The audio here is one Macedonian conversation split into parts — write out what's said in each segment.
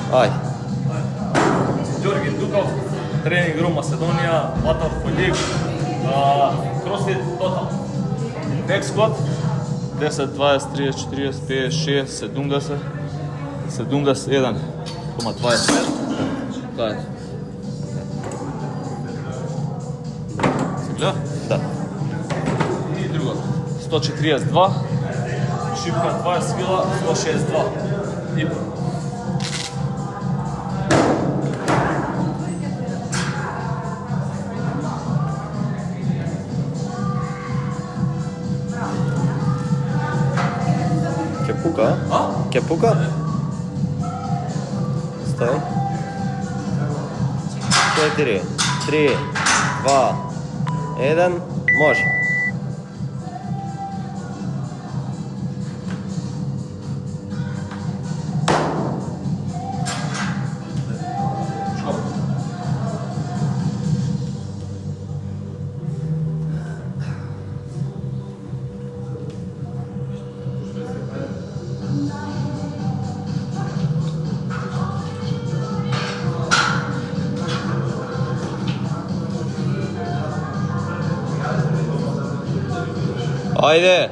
Ајде. Ѓорги Дуков, тренинг рум Македонија, Батал Фолик, Кросфит Тотал. Бек сквот 10, 20, 30, 40, 50, 60, 70, 71,25. Тоа е. Се гледа? Да. И друго. 142, шипка 20 кила, 162. И Ќе пука? Ќе пука? Стој. 4, 3, 2, 1, може. Ајде!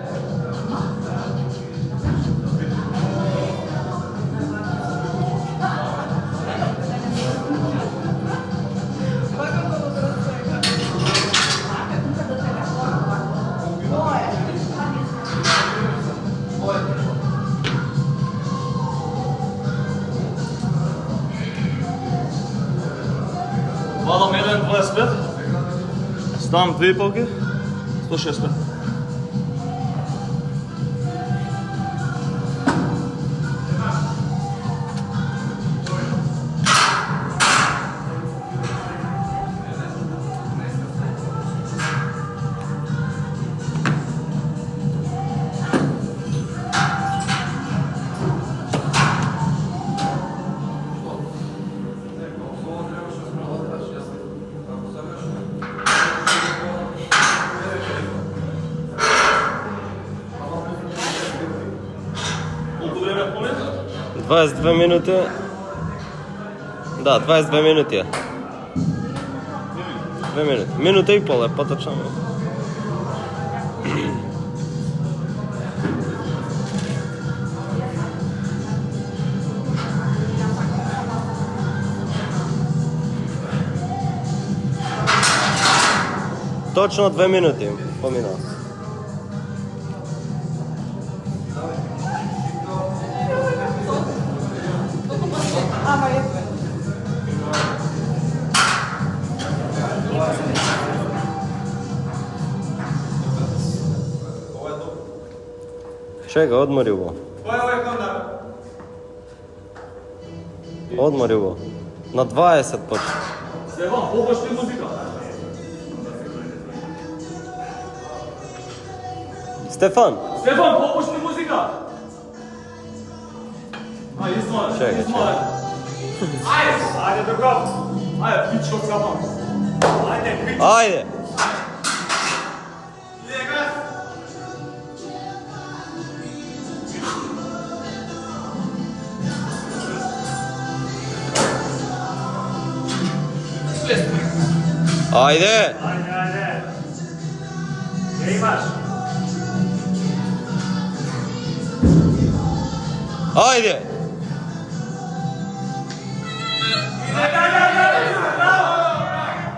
Вадам 1,25, ставам 2 палки, 165. Колку време помет? 22 минути. Да, 22 минути. 2 минути. Минута и пол е поточно. Точно 2 минути помина. Чека, одмори го. Одмори го. На 20 почне. Стефан, побашти музика. Стефан! Стефан, побашти музика. Измај. Чекай, Ајде, Дуков. Ајде, пичко Стефан. Ајде, пичко. Ајде! Ајде! Ајде. Ја имаш. Ајде!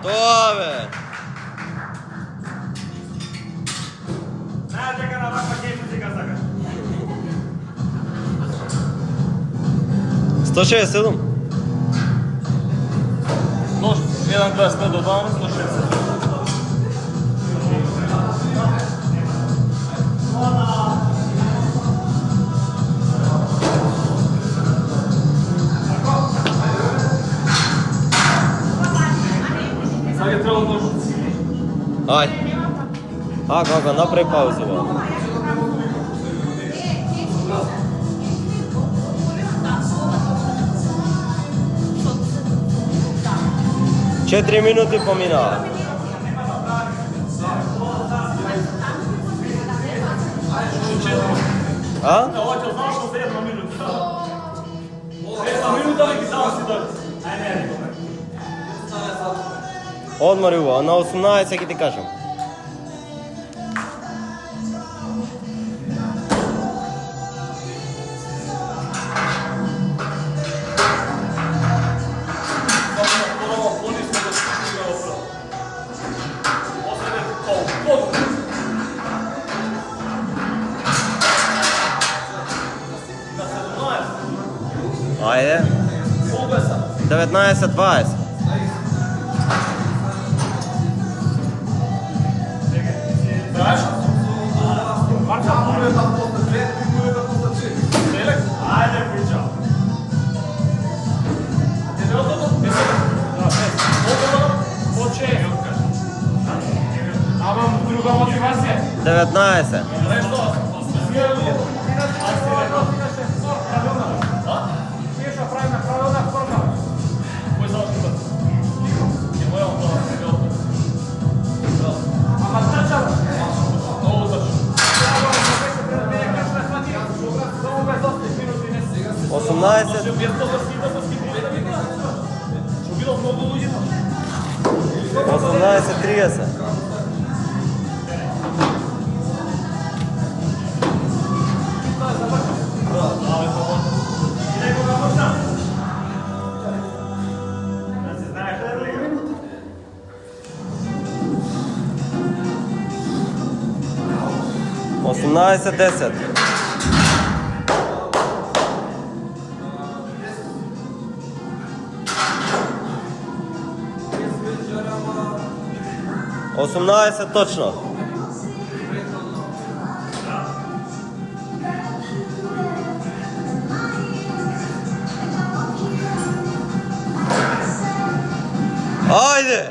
Тоа бе! Најдека на ваква ке музика сакаш. 167. Нож, 1,25 до 12, 160. Сега е треба нож. Ајде. Како, направи пауза, бе. Четири минути поминаа. А? Ова ќе знаеш за една минута. Една минута ги Одмори убаво, на 18 ќе ти кажам. Ајде. 19-20. Ајде, прича. Амам друга мотивација. 19. Осемнаесет 30. Осемнаесет 10. Осемнаесет точно. Ајде!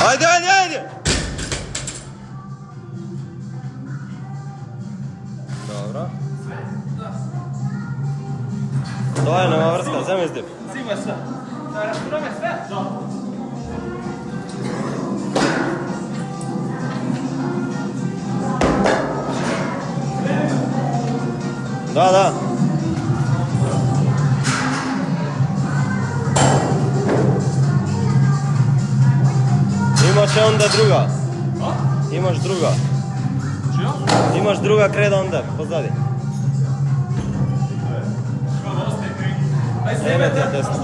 Ајде, ајде, ајде! Добро. Тоа нема врска, земи здип. Зимај се. Да растураме све? Да. Да. Имаше онда друга. Имаш друга. Чија? Имаш друга креда онда, позади. Еме ти ја тесно.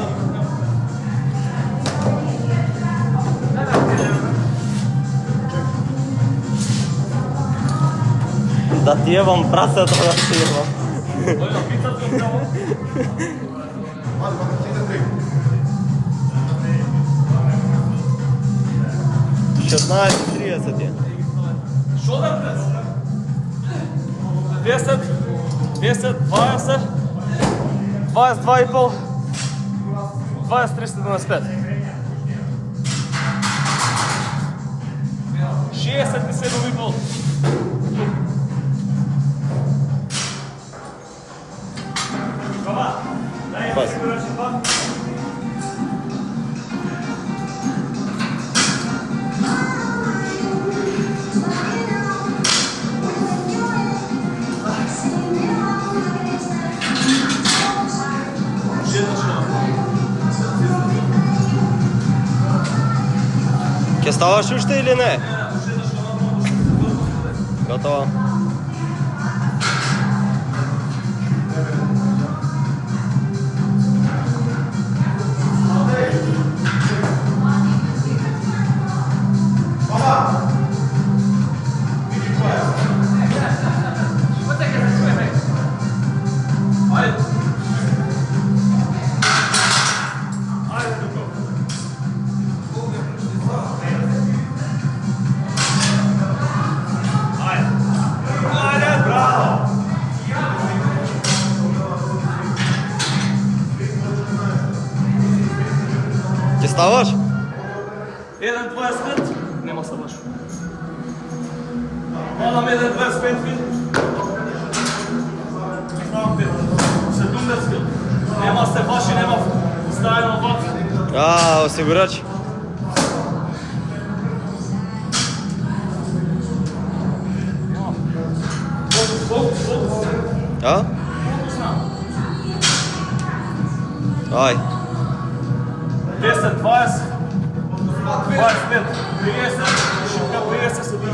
Да ти ебам прасето, да ти ебам. Ојна пицата од право. 16:30 е. Шо да прес? 10, 10, 20, 22,5, 23,75. 67,5. Пас. Ќе ставаш уште или не? Готово. Ќе ставаш? 1,25, нема се баш. Одам 1,25 фит. Ставам 5. Да, осигурач. А? Ај. 10, 20, 25, 30, 50 седи.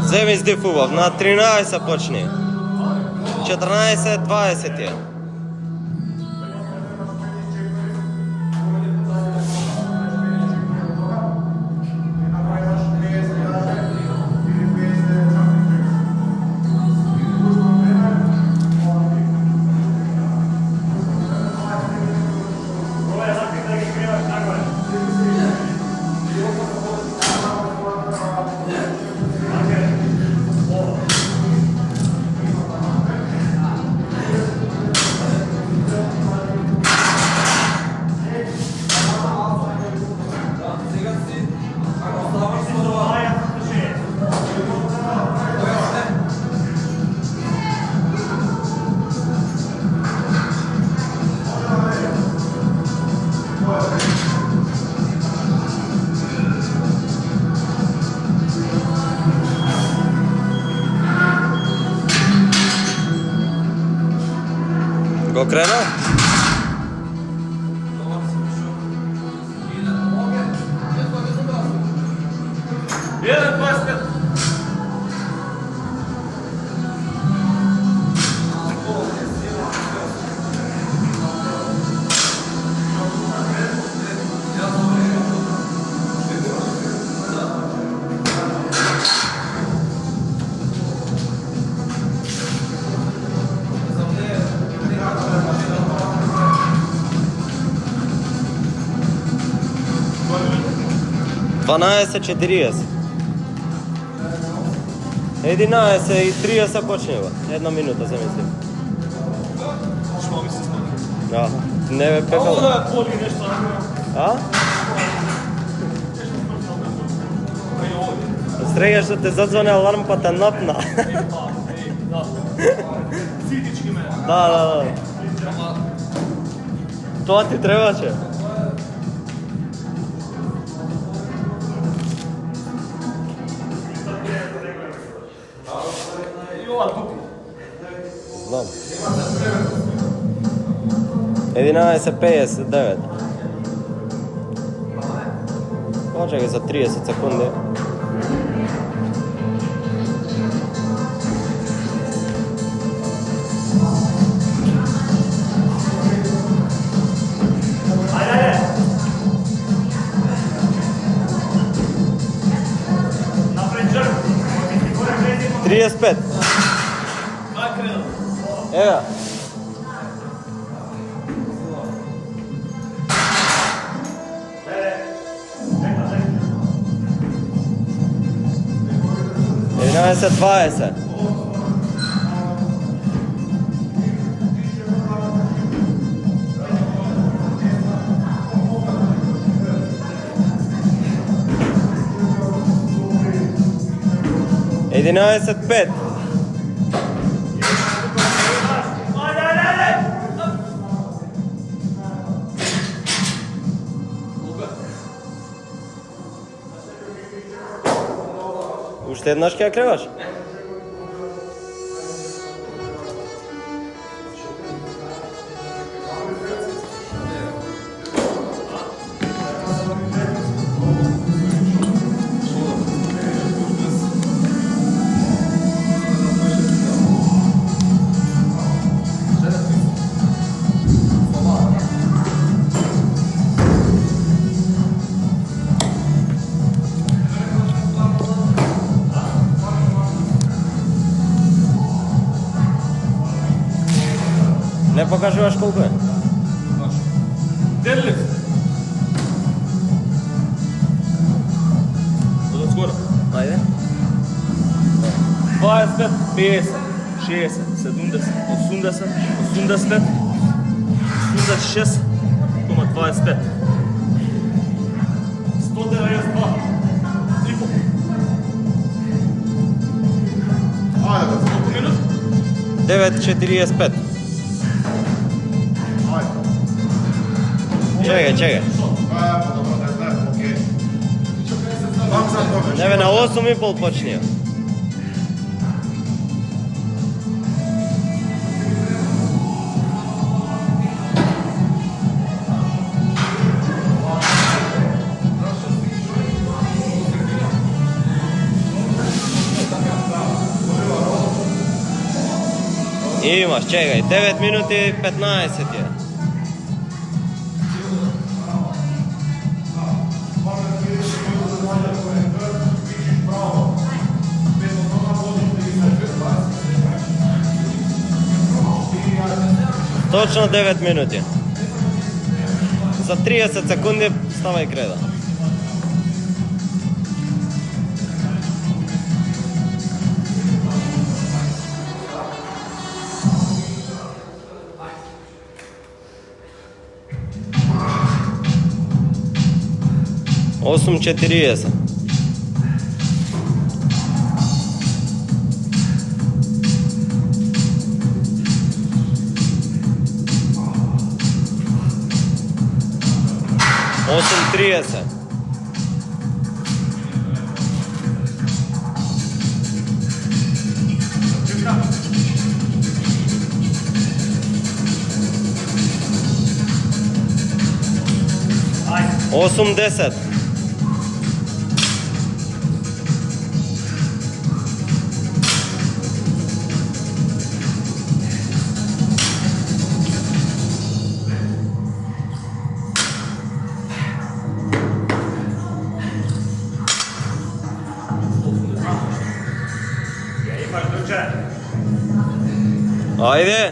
Земи здив убав, на 13 почни. 14, 20 е. Го крена? Jedan, 25. Дванаесет 40. 11:30 почнува. Една минута замислим. Шмо ми се стане. Да. Не бе Ovo пекало. da je poli nešto. А? Среќа што те задзвоне аларм па те напна. Da. Psihički me. Да. Тоа ти требаше. I ova dupla. Знам. 11:59. Почекај за 30 секунди. Ajde. Napred žrb. 35. Dva krila. Ева. Единаесет 20. Единаесет 5. Уште еднаш ќе ја креваш? Не покажуваш колку е? Deadlift. Odozgora. Ајде. 25, 50, 60, 70, 80, 85, 86, 25. 192. И по. Колку минут? 9:45. Чекај. Еве на 8,5 почнија. Имаш, чекај, 9 минути 15 е. Точно 9 минути. За 30 секунди ставај креда. Осум 40. Осум 30. Осум 10. Ајде.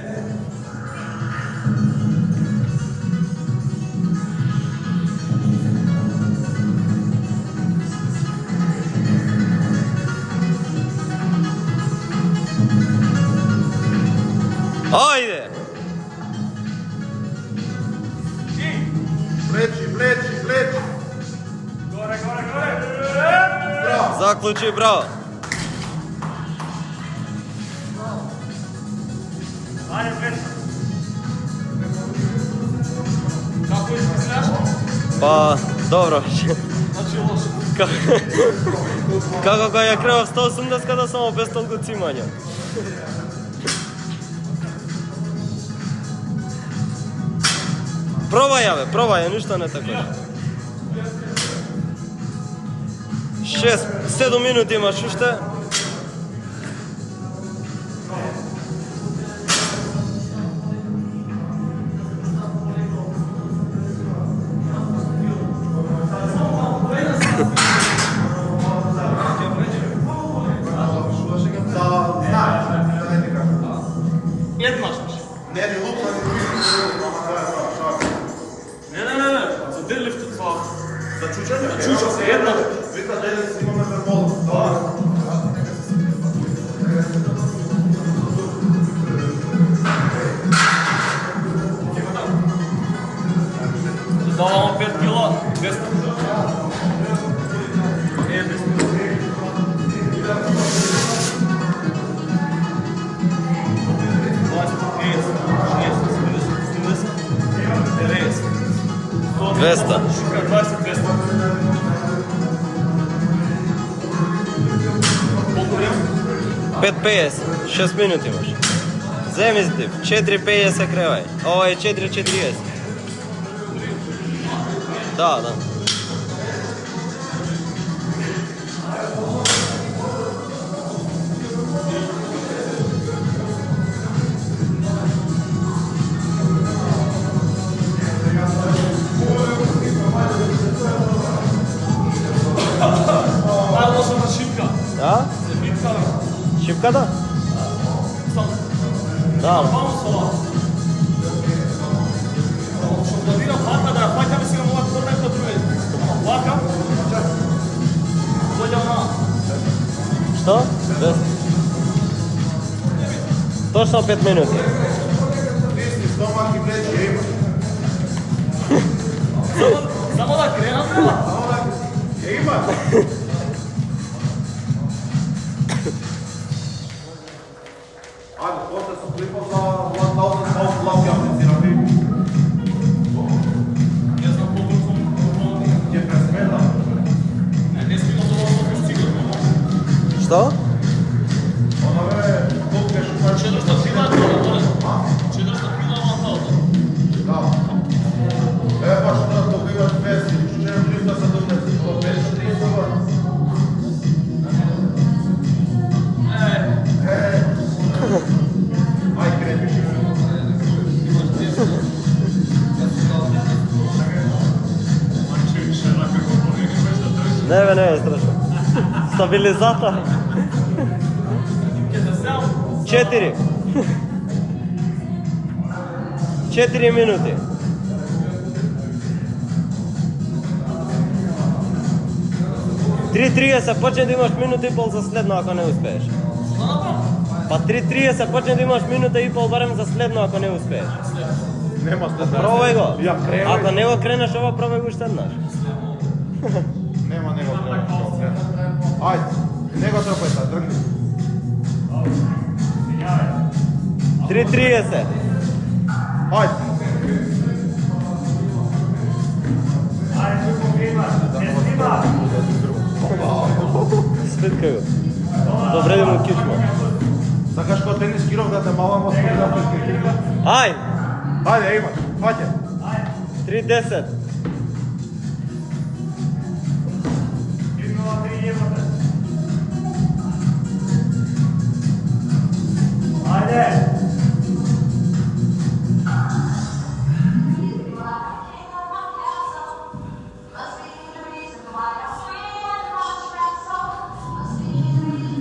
Ајде. Плечи. Горе. Заклучи, браво. Ајде, Веса. Како измислаш? Па, добро. Значи лошо. Како кога ја кревав 180 када само без толку цимања. Пробај, ништо не така. 6-7 минути имаш уште. Еднаш. Не. За дерлифтот това. За чучање? За чуча се една. Вика да си имаме вербол. Давам 5 кила, 200. Веста. 5:50, 6 минути имаш. Земи здив, 4:50 кревај. Ова е 4:40. Да. Да? Шипката? Да. Што планира фака да ја фаќаме сега мова корна и други. Фака? Дојде она. Што? Точно 5 минути. Стомак и плечи има. Само да кренам, бе? Има. Ајде, после се клипа за 1000 лав ја апlicirам. Како? Онове, колко е шукач? 400 кила доле. 400 кила манталата. Да. Баш да добиваш 200, ще 370, 530 год. Ай, крепиш. Не, страшно. Стабилизатор. 4. 4 минути. Три 30 почне да имаш минута и пол за следно ако не успееш. Па 3:30 почне да имаш минута и пол барем за следно ако не успееш. Нема след. Пробај го. Ја кренеш. Ако не го кренеш ова, пробај го уште еднаш. Нема него треба. Ајде, него трпај са, дргни. 3:30. Ајде. Спиткај го. Добре да му кичмо. Сакаш кога тенис киров да те маламо спорта петки. Ајде. Ајде, имаш. Фаќа. 3:10.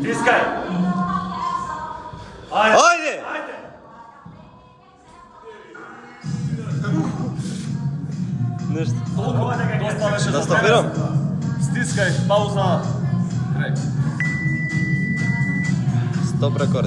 Тискај. Ајде. Нешто. Доста беше Да за стопирам? време. Стискај, пауза. Крај. Стоп рекорд.